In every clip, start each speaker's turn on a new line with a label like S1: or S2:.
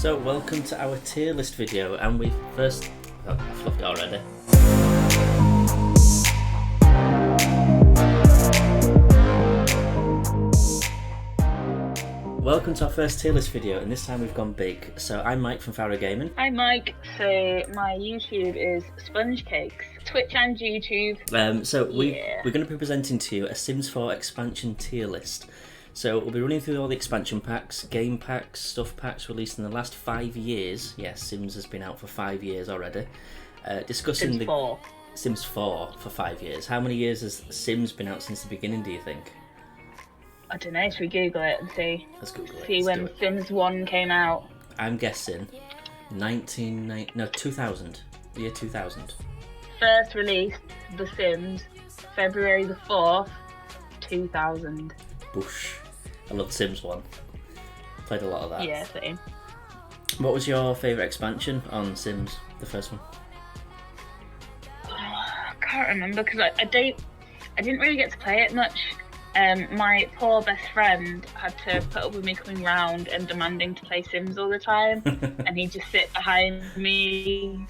S1: So welcome to our tier list video, and we first... Oh, I fluffed it already. Welcome to our first tier list video, and this time we've gone big. So I'm Mike from Farrargaming.
S2: I'm Mike, so my YouTube is Sponge Cakes, Twitch and YouTube.
S1: We're going to be presenting to you a Sims 4 expansion tier list. So we'll be running through all the expansion packs, game packs, stuff packs released in the last 5 years. Yes, Sims has been out for 5 years already. Discussing
S2: Sims 4.
S1: Sims 4 for 5 years. How many years has Sims been out since the beginning, do you think?
S2: I don't know, should we Google it and see?
S1: Let's Google it.
S2: See when Sims 1 came out.
S1: I'm guessing 2000. The year 2000.
S2: First released The Sims, February the 4th, 2000.
S1: Bush. I loved Sims 1. Played a lot of that.
S2: Yeah, same.
S1: What was your favourite expansion on Sims, the first one?
S2: I can't remember because I didn't really get to play it much. My poor best friend had to put up with me coming round and demanding to play Sims all the time, and he'd just sit behind me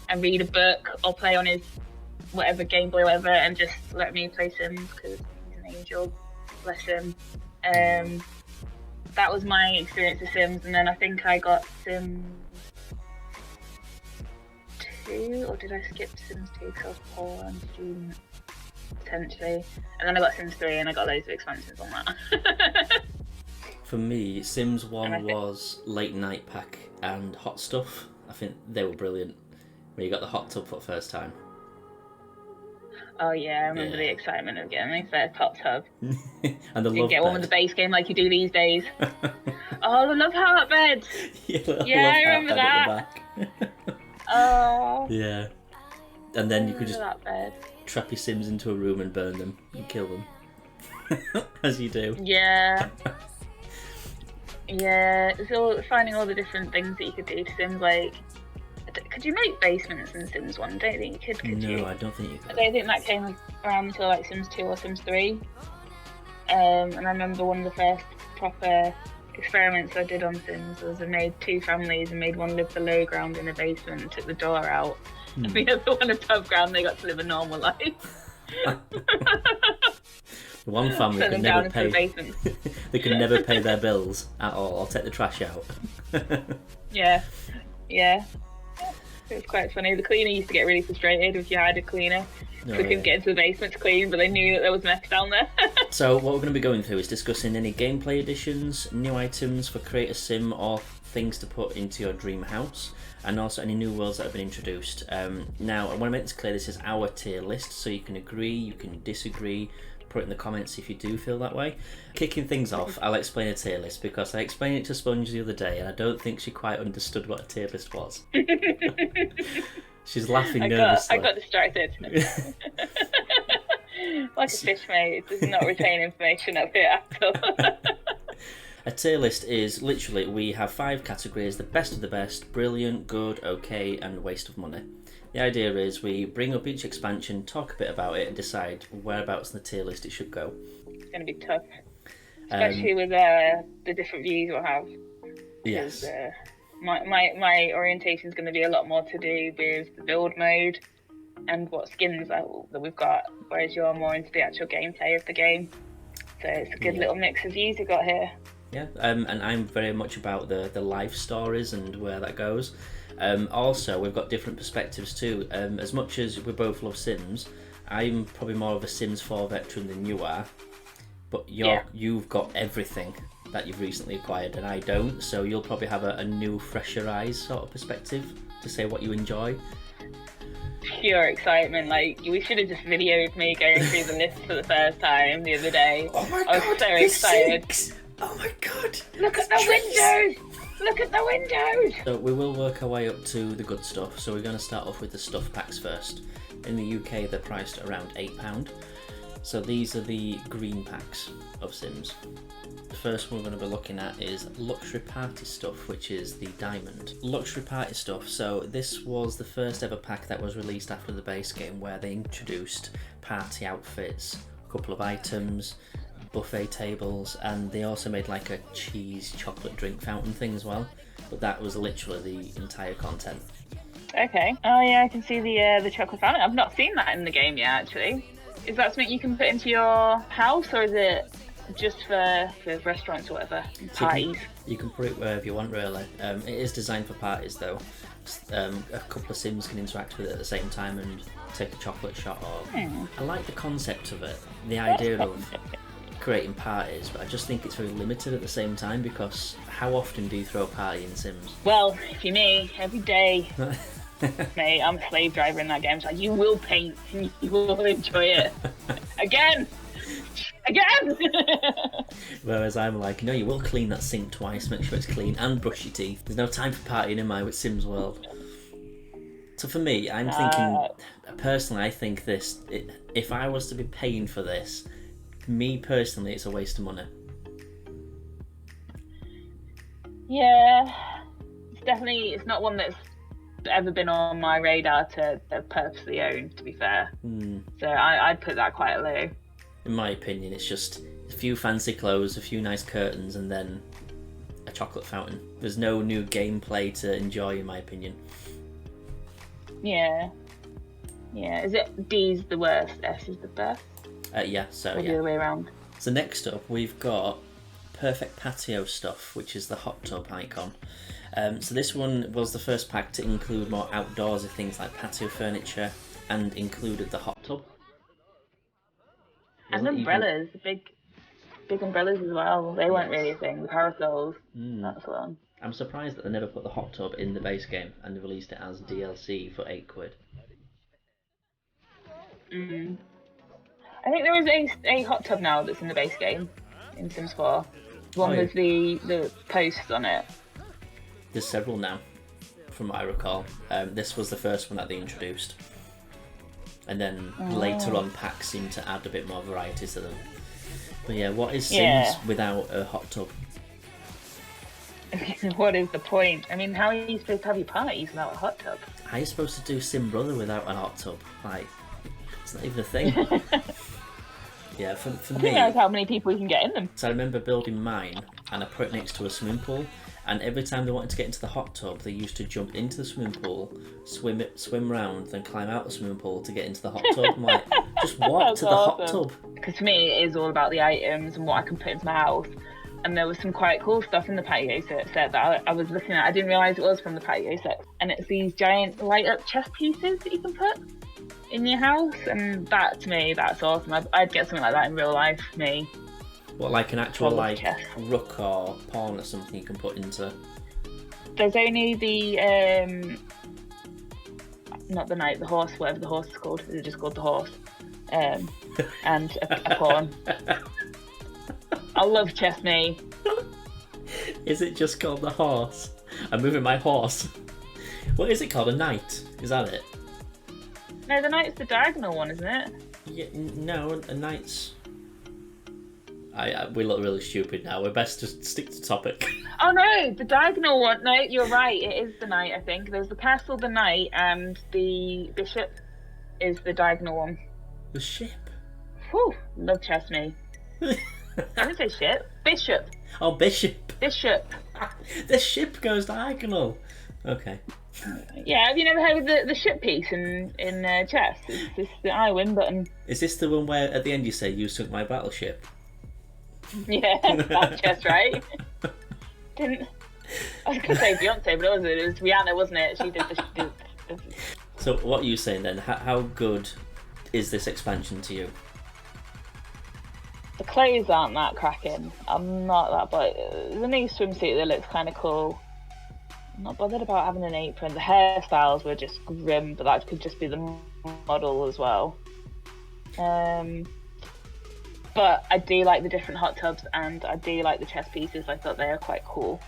S2: and read a book or play on his whatever Game Boy or whatever and just let me play Sims because he's an angel, bless him. That was my experience of Sims, and then I think I got Sims 2, or did I skip Sims 2 because I was poor and student? Potentially. And then I got Sims 3 and I got loads of expansions on that.
S1: For me, Sims 1 was Late Night Pack and Hot Stuff. I think they were brilliant when you got the hot tub for the first time.
S2: Oh yeah, I remember the excitement of getting my first hot tub.
S1: And the
S2: you
S1: love
S2: get
S1: bed.
S2: one with the base game like you do these days. Oh, the love heart beds.
S1: Yeah,
S2: I remember that. Oh.
S1: Yeah. And then you could just
S2: that bed.
S1: trap your Sims into a room and burn them and kill them. As you do.
S2: Yeah. Yeah, it's all finding all the different things that you could do to Sims. Like, could you make basements in Sims 1? I don't think you could you?
S1: No, I don't think you could.
S2: I don't think that came around until like Sims 2 or Sims 3. And I remember one of the first proper experiments I did on Sims was I made 2 families and made one live below ground in a basement and took the door out. And the other one above ground, they got to live a normal life.
S1: One family could never pay. They could never pay their bills at all or take the trash out.
S2: Yeah. It was quite funny. The cleaner used to get really frustrated if you hired a cleaner. They couldn't get into the basement to clean, but they knew that there was mess down there.
S1: So what we're going to be going through is discussing any gameplay additions, new items for Create a Sim, or things to put into your dream house, and also any new worlds that have been introduced. Now, I want to make this clear, this is our tier list, so you can agree, you can disagree, put it in the comments if you do feel that way. Kicking things off, I'll explain a tier list, because I explained it to Sponge the other day, and I don't think she quite understood what a tier list was. She's laughing nervously.
S2: I got distracted. Like a fish, mate. It does not retain information up here at all.
S1: A tier list is literally, we have 5 categories: the best of the best, brilliant, good, okay, and waste of money. The idea is we bring up each expansion, talk a bit about it, and decide whereabouts in the tier list it should go.
S2: It's going to be tough, especially with the different views we'll have.
S1: Yes.
S2: My orientation is going to be a lot more to do with the build mode and what skins that we've got, whereas you're more into the actual gameplay of the game. So it's a good little mix of views we've got here.
S1: Yeah, and I'm very much about the life stories and where that goes. Also, we've got different perspectives too. As much as we both love Sims, I'm probably more of a Sims 4 veteran than you are. But you've got everything that you've recently acquired, and I don't. So you'll probably have a new, fresher eyes sort of perspective to say what you enjoy.
S2: Pure excitement. Like, we should have just videoed me going through the list for the first time the other day.
S1: Oh my
S2: God, I was so excited.
S1: Sinks. Oh my God!
S2: Look at the windows! Look at the windows!
S1: So we will work our way up to the good stuff. So we're going to start off with the stuff packs first. In the UK, they're priced around £8. So these are the green packs of Sims. The first one we're going to be looking at is Luxury Party Stuff, which is the diamond. Luxury Party Stuff, so this was the first ever pack that was released after the base game, where they introduced party outfits, a couple of items, buffet tables, and they also made like a cheese chocolate drink fountain thing as well. but that was literally the entire content.
S2: Okay. Oh yeah, I can see the chocolate fountain. I've not seen that in the game yet, actually. Is that something you can put into your house, or is it just for restaurants or whatever, parties?
S1: You can put it wherever you want, really. It is designed for parties, though. A couple of Sims can interact with it at the same time and take a chocolate shot. I like the concept of it, the idea of creating parties, but I just think it's very limited at the same time, because how often do you throw a party in Sims?
S2: Well, if you're me, every day. Mate, I'm a slave driver in that game, so you will paint and you will enjoy it. Again!
S1: Whereas I'm like, no, you will clean that sink twice, make sure it's clean, and brush your teeth. There's no time for partying in my with Sims World. So for me, I'm thinking, personally, I think if I was to be paying for this, me personally, it's a waste of money.
S2: Yeah, it's not one that's ever been on my radar to purposely own, to be fair. So I'd put that quite low.
S1: In my opinion, it's just a few fancy clothes, a few nice curtains, and then a chocolate fountain. There's no new gameplay to enjoy, in my opinion.
S2: Yeah. Is it D's the worst, S is the best?
S1: Yeah, so
S2: or the other way around?
S1: So next up, we've got Perfect Patio stuff, which is the hot tub icon. So this one was the first pack to include more outdoorsy things like patio furniture, and included the hot tub.
S2: And umbrellas, big umbrellas as well. They weren't really a thing. The parasols, that's one.
S1: I'm surprised that they never put the hot tub in the base game and released it as DLC for £8.
S2: I think there is a hot tub now that's in the base game in Sims 4. One with the posts on it.
S1: There's several now, from what I recall. This was the first one that they introduced. And then later on packs seem to add a bit more variety to them. But yeah, what is Sims without a hot tub?
S2: What is the point? I mean, how are you supposed to have your parties without a hot tub?
S1: How are you supposed to do Sim Brother without a hot tub? Like, it's not even a thing. Yeah, for me...
S2: I think that's how many people you can get in them.
S1: So I remember building mine, and I put it next to a swimming pool, and every time they wanted to get into the hot tub, they used to jump into the swimming pool, swim round, then climb out the swimming pool to get into the hot tub. I'm like, just walk to the hot tub.
S2: Because for me, it is all about the items and what I can put into my house. And there was some quite cool stuff in the patio set that I was looking at. I didn't realise it was from the patio set. And it's these giant light-up chess pieces that you can put in your house. And that, to me, that's awesome. I'd get something like that in real life, me.
S1: What, like an actual rook or pawn or something you can put into?
S2: There's only the, not the knight, the horse, whatever the horse is called. It's just called the horse. And a pawn. I love chess, me.
S1: Is it just called the horse? I'm moving my horse. What is it called? A knight? Is that it?
S2: No, the knight's the diagonal one, isn't it?
S1: Yeah, no, a knight's... we look really stupid now. We're best to stick to topic.
S2: Oh no, the diagonal one. No, you're right. It is the knight, I think. There's the castle, the knight, and the bishop is the diagonal one.
S1: The ship?
S2: Whew, love chess, me. I didn't say ship. Bishop.
S1: Oh, bishop.
S2: Bishop.
S1: The ship goes diagonal. Okay.
S2: Yeah, have you never heard of the ship piece in chess? It's just the I win button.
S1: Is this the one where at the end you say, "You sunk my battleship"?
S2: Yeah, that's chess, right? I was going to say Beyonce, but it was Rihanna, wasn't it? She did the...
S1: So what are you saying then? How good is this expansion to you?
S2: The clothes aren't that cracking. I'm not that, but the new swimsuit that looks kind of cool. I'm not bothered about having an apron. The hairstyles were just grim, but that could just be the model as well. But I do like the different hot tubs, and I do like the chess pieces. I thought they are quite cool.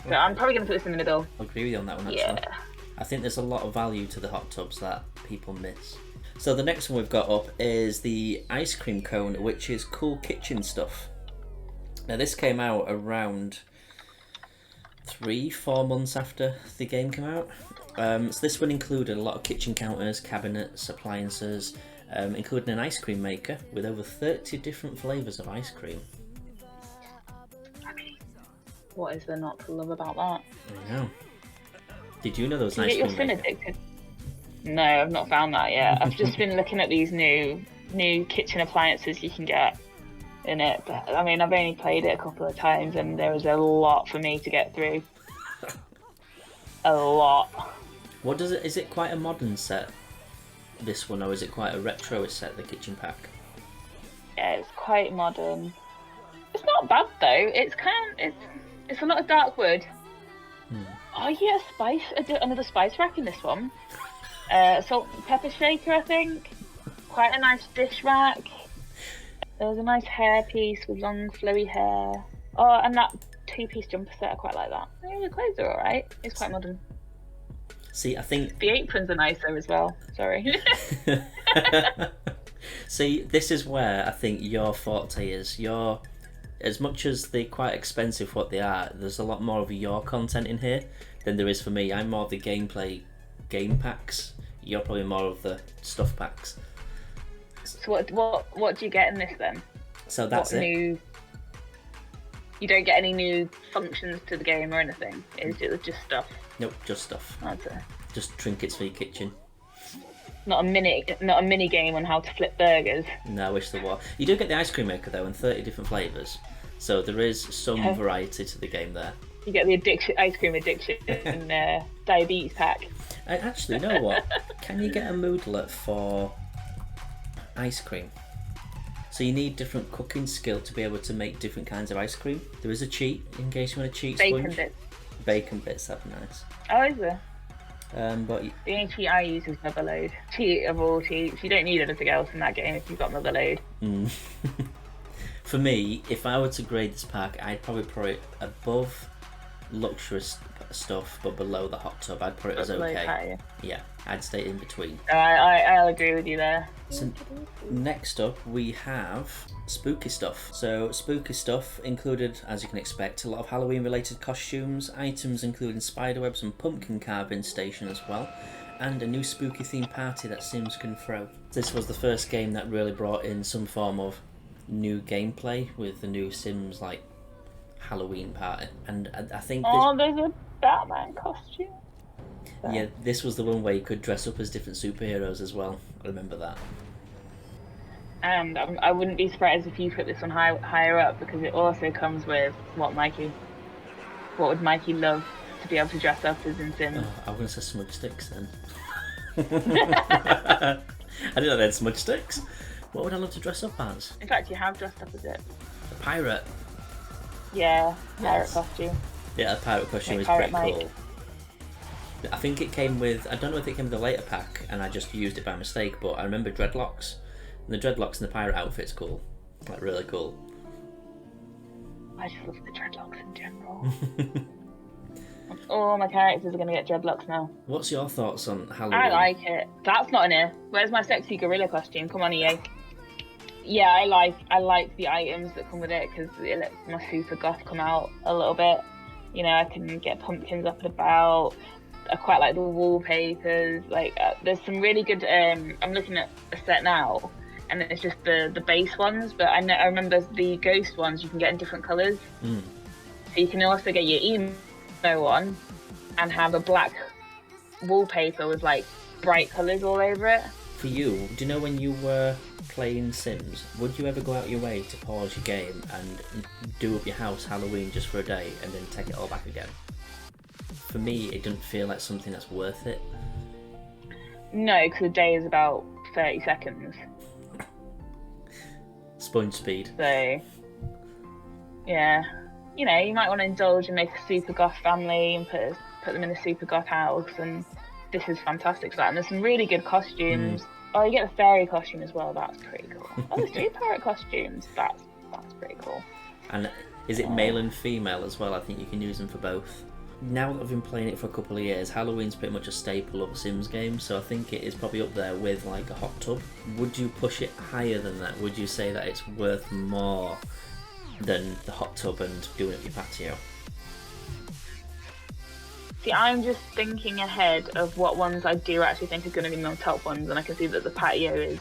S2: So okay. I'm probably going to put this in the middle.
S1: I'll agree with you on that one, actually.
S2: Yeah.
S1: I think there's a lot of value to the hot tubs that people miss. So the next one we've got up is the ice cream cone, which is cool kitchen stuff. Now this came out around 3-4 months after the game came out. So this one included a lot of kitchen counters, cabinets, appliances, including an ice cream maker with over 30 different flavours of ice cream.
S2: What is there not to love about that?
S1: I know. Did you know there was an
S2: Did
S1: ice
S2: you
S1: cream
S2: get your
S1: maker?
S2: Sim addicted? No, I've not found that yet. I've just been looking at these new kitchen appliances you can get in it. But I mean, I've only played it a couple of times, and there was a lot for me to get through. A lot.
S1: What does it? Is it quite a modern set? This one, or is it quite a retro set? The kitchen pack.
S2: Yeah, it's quite modern. It's not bad though. It's a lot of dark wood. Oh yeah, another spice rack in this one. Salt and pepper shaker, I think. Quite a nice dish rack. There's a nice hair piece with long flowy hair. Oh, and that two-piece jumper set, I quite like that. Yeah, the clothes are alright. It's quite modern.
S1: See, I think
S2: The aprons are nicer as well. Sorry.
S1: See, this is where I think your forte is. Your, as much as they're quite expensive what they are, there's a lot more of your content in here than there is for me. I'm more of the gameplay game packs. You're probably more of the stuff packs.
S2: So what do you get in this then?
S1: So that's it.
S2: You don't get any new functions to the game or anything. Is it just stuff?
S1: Nope, just stuff.
S2: That's it.
S1: Just trinkets for your kitchen.
S2: Not a mini game on how to flip burgers.
S1: No, I wish there were. You do get the ice cream maker though, in 30 different flavours. So there is some variety to the game there.
S2: You get the ice cream addiction and diabetes pack.
S1: Actually, you know what? Can you get a moodlet for ice cream? So you need different cooking skill to be able to make different kinds of ice cream. There is a cheat in case you want to cheat
S2: Bacon
S1: sponge.
S2: bits.
S1: Bacon bits, that'd be nice.
S2: Oh, is there?
S1: But
S2: The only cheat I use is Motherload. Cheat of all cheats. You don't need anything else in that game if you've got Motherload.
S1: For me, if I were to grade this pack, I'd probably put it above luxurious stuff, but below the hot tub. I'd put it as okay.
S2: Patio.
S1: Yeah, I'd stay in between.
S2: I'll agree with you there.
S1: So next up we have spooky stuff. So spooky stuff included, as you can expect, a lot of Halloween related costumes, items including spiderwebs and pumpkin carving station as well, and a new spooky themed party that Sims can throw. This was the first game that really brought in some form of new gameplay with the new Sims like Halloween party, and I think
S2: there's a Batman costume.
S1: Yeah, this was the one where you could dress up as different superheroes as well. I remember that.
S2: And I wouldn't be surprised if you put this one higher up, because it also comes with what would Mikey love to be able to dress up as in Sims?
S1: Oh, I'm going to say smudge sticks then. I didn't know they had smudge sticks. What would I love to dress up as?
S2: In fact, you have dressed up as it.
S1: A pirate.
S2: Yeah, pirate
S1: Yes.
S2: costume.
S1: Yeah, a pirate costume is
S2: Pirate
S1: pretty
S2: Mike.
S1: cool. I think it came with, I don't know if it came with a later pack and I just used it by mistake, but I remember dreadlocks. And the dreadlocks and the pirate outfit's cool. Like, really cool.
S2: I just love the dreadlocks in general. All my characters are going to get dreadlocks now.
S1: What's your thoughts on Halloween?
S2: I like it. That's not in here. Where's my sexy gorilla costume? Come on, EA. Yeah, I like the items that come with it, because it lets my super goth come out a little bit. You know, I can get pumpkins up and about. I quite like the wallpapers. Like, there's some really good. I'm looking at a set now, and it's just the base ones. But I remember the ghost ones you can get in different colours. So you can also get your emo one, and have a black wallpaper with like bright colours all over it.
S1: For you, do you know when you were playing Sims, would you ever go out your way to pause your game and do up your house Halloween just for a day and then take it all back again? For me, it doesn't feel like something that's worth it.
S2: No, because a day is about 30 seconds.
S1: Sponge speed.
S2: So, yeah. You know, you might want to indulge and make a super goth family and put them in a super goth house, and this is fantastic for that. And there's some really good costumes. Oh, you get the fairy costume as well. That's pretty cool. Oh, there's 2 parrot costumes. That's pretty cool.
S1: And is it male and female as well? I think you can use them for both. Now that I've been playing it for a couple of years, Halloween's pretty much a staple of a Sims game, so I think it is probably up there with like a hot tub. Would you push it higher than that? Would you say that it's worth more than the hot tub and doing up your patio?
S2: See, I'm just thinking ahead of what ones I do actually think are going to be my top ones, and I can see that the patio is.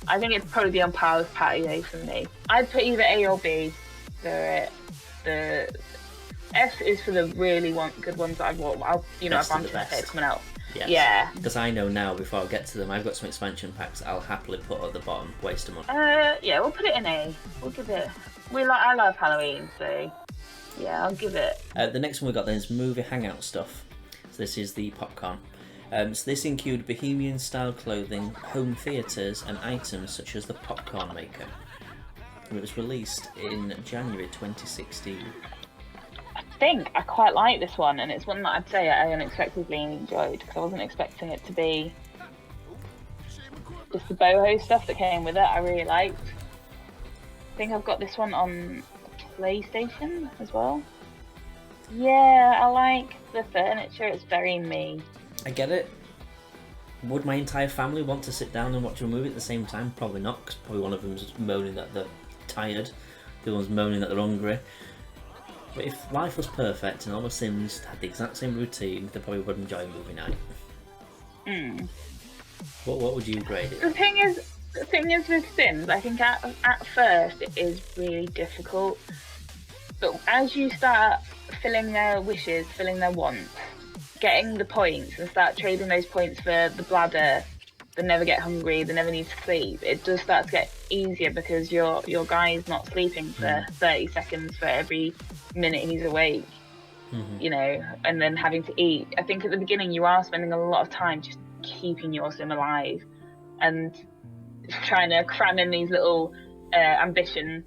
S2: I think it'd probably be on par with patio for me. I'd put either A or B for it. S is for the really good ones that I've
S1: Best of the
S2: anticipated
S1: best.
S2: coming out.
S1: Yes.
S2: Yeah.
S1: Because I know now, before I get to them, I've got some expansion packs I'll happily put at the bottom, waste of money.
S2: Yeah, we'll put it in A. We'll give it. I love Halloween, so yeah, I'll give it.
S1: The next one we got then is movie hangout stuff. So this is the popcorn. So this includes bohemian style clothing, home theatres, and items such as the popcorn maker. It was released in January 2016.
S2: I think I quite like this one, and it's one that I'd say I unexpectedly enjoyed because I wasn't expecting it to be just the boho stuff that came with it. I really liked. I think I've got this one on PlayStation as well. Yeah, I like the furniture. It's very me.
S1: I get it. Would my entire family want to sit down and watch a movie at the same time? Probably not, because probably one of them's moaning that they're tired, the other one's moaning that they're hungry. But if life was perfect and all the Sims had the exact same routine, they probably would enjoy a movie night. What would you grade it?
S2: The thing is with Sims, I think at first it is really difficult. But as you start filling their wishes, filling their wants, getting the points and start trading those points for the bladder, they never get hungry, they never need to sleep, it does start to get easier because your guy's not sleeping for 30 seconds for every minute he's awake, you know, and then having to eat. I think at the beginning you are spending a lot of time just keeping your sim alive and trying to cram in these little ambition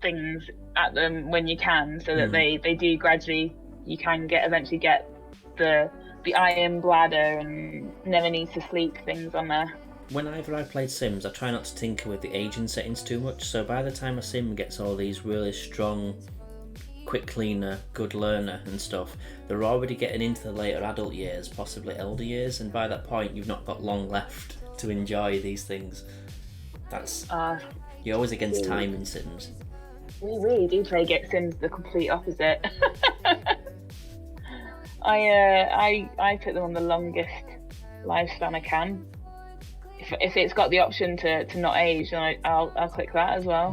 S2: things at them when you can, so that they do gradually, you can eventually get the iron bladder and never need to sleep things on there.
S1: Whenever I played Sims, I try not to tinker with the aging settings too much, so by the time a Sim gets all these really strong, quick cleaner, good learner and stuff, they're already getting into the later adult years, possibly elder years, and by that point you've not got long left to enjoy these things. That's you're always against time in Sims.
S2: We really do play Get Sims the complete opposite. I put them on the longest lifespan I can. If it's got the option to not age, then I'll click that as well.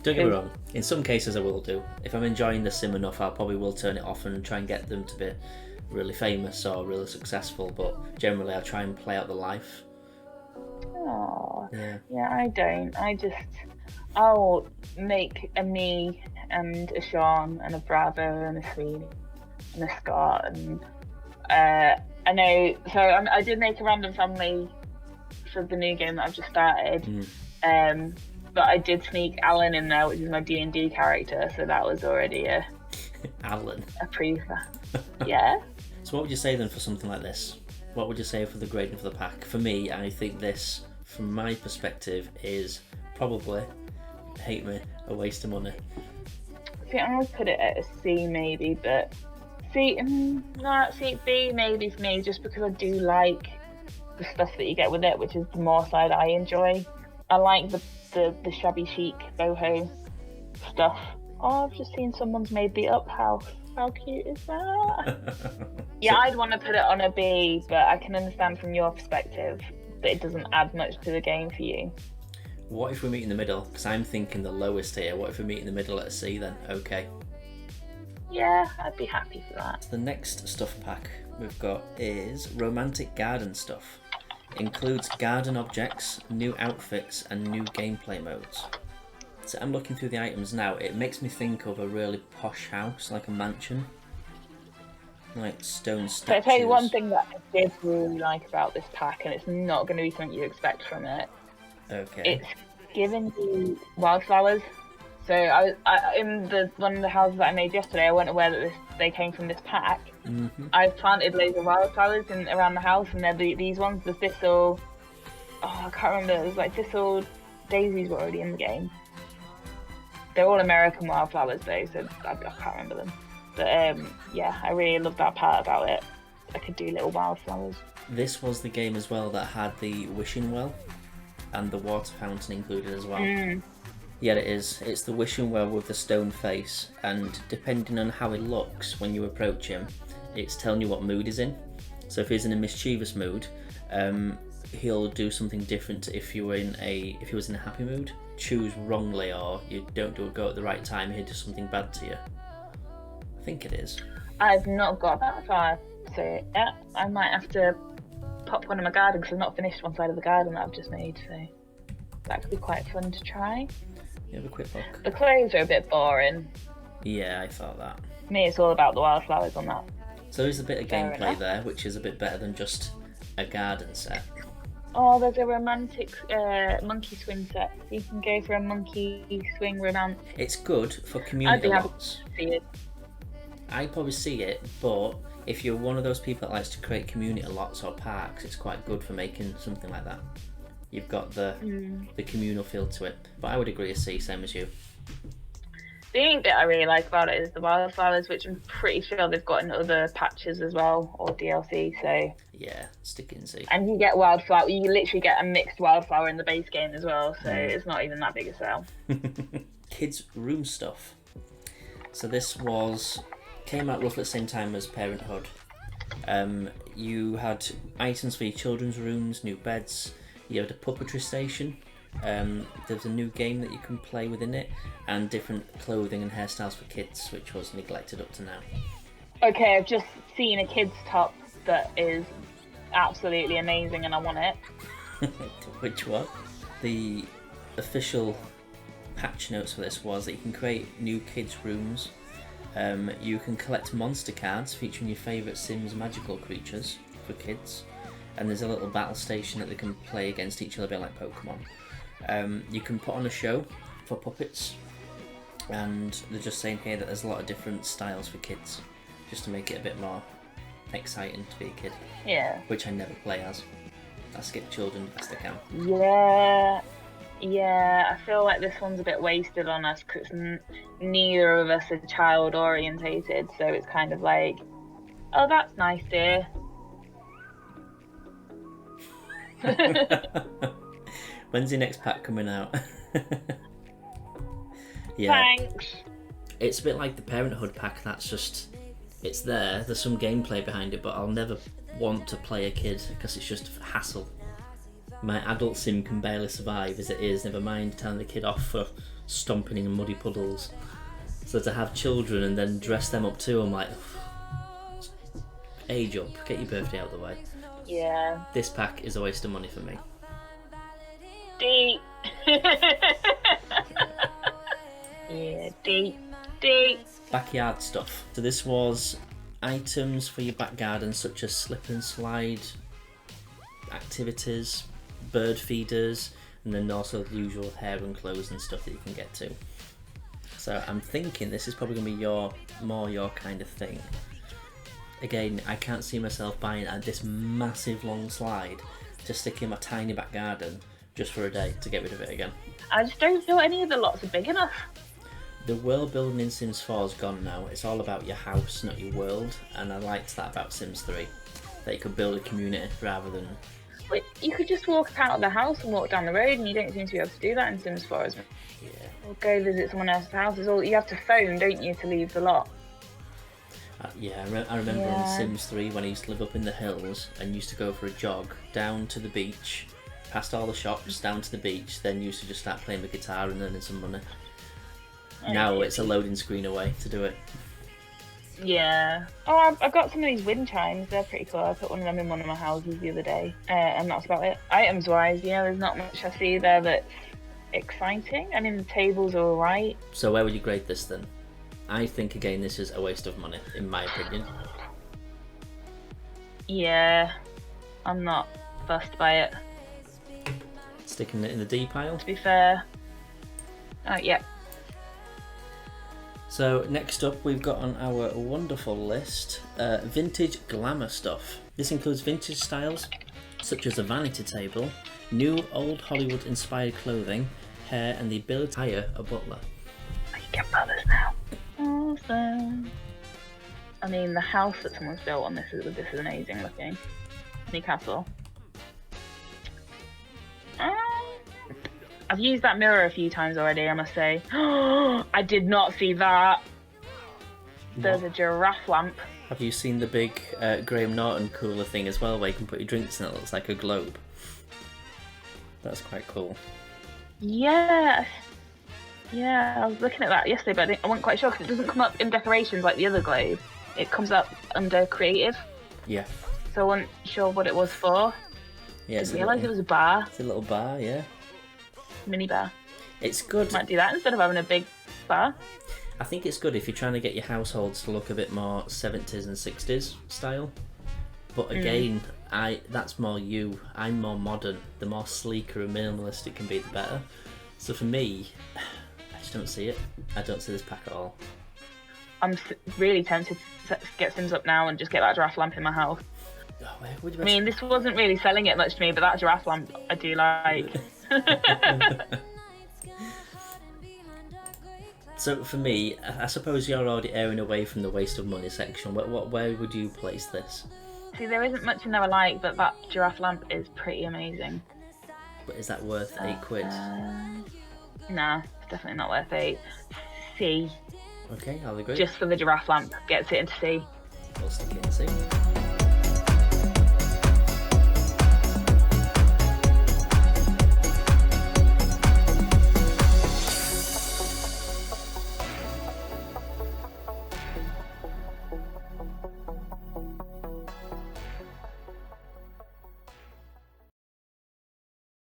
S1: Don't get me wrong, in some cases I will do. If I'm enjoying the sim enough, I probably will turn it off and try and get them to be really famous or really successful, but generally I try and play out the life.
S2: Oh, yeah, I don't. I'll make a me and a Sean and a Bravo and a Sweeney and a Scott, and I know, so I did make a random family for the new game that I've just started, but I did sneak Alan in there, which is my D&D character, so that was already a
S1: Alan.
S2: A pre. Yeah.
S1: So what would you say then for something like this? What would you say for the grading for the pack? For me, I think this, from my perspective, is probably, hate me, a waste of money.
S2: I think I would put it at a C maybe, but B maybe for me, just because I do like the stuff that you get with it, which is the more side I enjoy. I like the shabby chic boho stuff. Oh, I've just seen someone's made the up house. How cute is that? Yeah, I'd want to put it on a B, but I can understand from your perspective that it doesn't add much to the game for you.
S1: What if we meet in the middle? Because I'm thinking the lowest here. What if we meet in the middle at a C then? Okay.
S2: Yeah, I'd be happy for that.
S1: The next stuff pack we've got is romantic garden stuff. Includes garden objects, new outfits and new gameplay modes. So I'm looking through the items now. It makes me think of a really posh house, like a mansion. Like stone statues.
S2: So I'll tell you one thing that I did really like about this pack, and it's not going to be something you expect from it.
S1: Okay.
S2: It's giving you wildflowers. So I in one of the houses that I made yesterday, I wasn't aware that they came from this pack. I've planted loads of wildflowers around the house, and they're these ones, the thistle. Oh, I can't remember. It was like thistle daisies were already in the game. They're all American wildflowers though, so I can't remember them. But yeah, I really love that part about it. I could do little wildflowers. This
S1: was the game as well that had the wishing well and the water fountain included as well. Yeah, it is. It's the wishing well with the stone face, and depending on how he looks when you approach him, it's telling you what mood he's in. So if he's in a mischievous mood, he'll do something different to if he was in a happy mood. Choose wrongly, or you don't do a go at the right time, he'll do something bad to you. I think it is.
S2: I've not got that far, so yeah, I might have to pop one in my garden because I've not finished one side of the garden that I've just made, so that could be quite fun to try.
S1: You have a quick look.
S2: The clothes are a bit boring.
S1: Yeah, I thought that.
S2: For me, it's all about the wildflowers on that.
S1: So there's a bit of
S2: Fair
S1: gameplay
S2: enough.
S1: there, which is a bit better than just a garden set.
S2: Oh, there's a romantic monkey swing set. You can go for a monkey swing romance.
S1: It's good for
S2: I'd
S1: community
S2: be happy
S1: lots.
S2: to see it.
S1: I'd probably see it, but if you're one of those people that likes to create community lots or parks, it's quite good for making something like that. You've got the communal feel to it. But I would agree, same as you.
S2: The only bit I really like about it is the wildflowers, which I'm pretty sure they've got in other patches as well, or DLC, so...
S1: Yeah, stick in see.
S2: And you get wildflower, you literally get a mixed wildflower in the base game as well, so it's not even that big a sell.
S1: Kids' room stuff. So this came out roughly at the same time as Parenthood. You had items for your children's rooms, new beds, you had a puppetry station, there's a new game that you can play within it, and different clothing and hairstyles for kids, which was neglected up to now.
S2: Okay, I've just seen a kid's top that is absolutely amazing and I want it.
S1: Which one? The official patch notes for this was that you can create new kids' rooms. You can collect monster cards featuring your favourite Sims magical creatures for kids. And there's a little battle station that they can play against each other, a bit like Pokemon. You can put on a show for puppets. And they're just saying here that there's a lot of different styles for kids, just to make it a bit more exciting to be a kid.
S2: Yeah.
S1: Which I never play as. I skip children the best I can.
S2: Yeah, I feel like this one's a bit wasted on us because neither of us are child orientated, so it's kind of like, oh, that's nice, dear.
S1: When's your next pack coming out? Yeah.
S2: Thanks.
S1: It's a bit like the Parenthood pack, that's just, it's there's some gameplay behind it, but I'll never want to play a kid because it's just a hassle. My adult sim can barely survive as it is, never mind telling the kid off for stomping in muddy puddles. So to have children and then dress them up too, I'm like, age up, get your birthday out of the way.
S2: Yeah.
S1: This pack is a waste of money for me.
S2: Deep. Yeah, deep.
S1: Backyard stuff. So this was items for your back garden such as slip and slide activities, bird feeders, and then also the usual hair and clothes and stuff that you can get to. So I'm thinking this is probably going to be more your kind of thing. Again, I can't see myself buying this massive long slide to stick in my tiny back garden just for a day to get rid of it again.
S2: I just don't feel any of the lots are big enough.
S1: The world building in Sims 4 is gone now. It's all about your house, not your world, and I liked that about Sims 3. That you could build a community rather than...
S2: But you could just walk out of the house and walk down the road, and you don't seem to be able to do that in Sims 4 as well.
S1: Yeah.
S2: Or go visit someone else's house. It's all you have to phone, don't you, to leave the lot?
S1: I remember in Sims 3 when I used to live up in the hills and used to go for a jog down to the beach, past all the shops, down to the beach, then used to just start playing the guitar and earning some money. Now it's a loading screen away to do it.
S2: Yeah. Oh, I got some of these wind chimes. They're pretty cool. I put one of them in one of my houses the other day. And that's about it. Items-wise, there's not much I see there that's exciting. I mean, the tables are alright.
S1: So where would you grade this then? I think, again, this is a waste of money, in my opinion.
S2: Yeah. I'm not fussed by it.
S1: Sticking it in the D pile?
S2: To be fair. Yeah.
S1: So next up we've got on our wonderful list vintage glamour stuff. This includes vintage styles such as a vanity table, new old Hollywood inspired clothing, hair and the ability to hire a butler.
S2: I can get butlers now. Awesome. I mean, the house that someone's built on this is amazing looking. Newcastle. I've used that mirror a few times already, I must say. I did not see that. There's a giraffe lamp.
S1: Have you seen the big Graham Norton cooler thing as well, where you can put your drinks in it? It looks like a globe. That's quite cool.
S2: Yeah. Yeah, I was looking at that yesterday, but I wasn't quite sure because it doesn't come up in decorations like the other globe. It comes up under creative,
S1: Yeah.
S2: so I wasn't sure what it was for.
S1: Yeah,
S2: I didn't realise it was a bar,
S1: it's a little bar, yeah.
S2: mini bar.
S1: It's good.
S2: Might do that instead of having a big bar.
S1: I think it's good if you're trying to get your households to look a bit more 70s and 60s style. But again, that's more you. I'm more modern. The more sleeker and minimalist it can be, the better. So for me, I just don't see it. I don't see this pack at all.
S2: I'm really tempted to get Sims up now and just get that giraffe lamp in my house.
S1: Oh, where would you
S2: I mean, this wasn't really selling it much to me, but that giraffe lamp I do like.
S1: So for me, I suppose you're already airing away from the waste of money section. Where would you place this?
S2: See, there isn't much in there I like, but that giraffe lamp is pretty amazing.
S1: But is that worth £8?
S2: Nah, it's definitely not worth it. C.
S1: Okay, I'll agree.
S2: Just for the giraffe lamp, gets it into C.
S1: We'll stick it in C.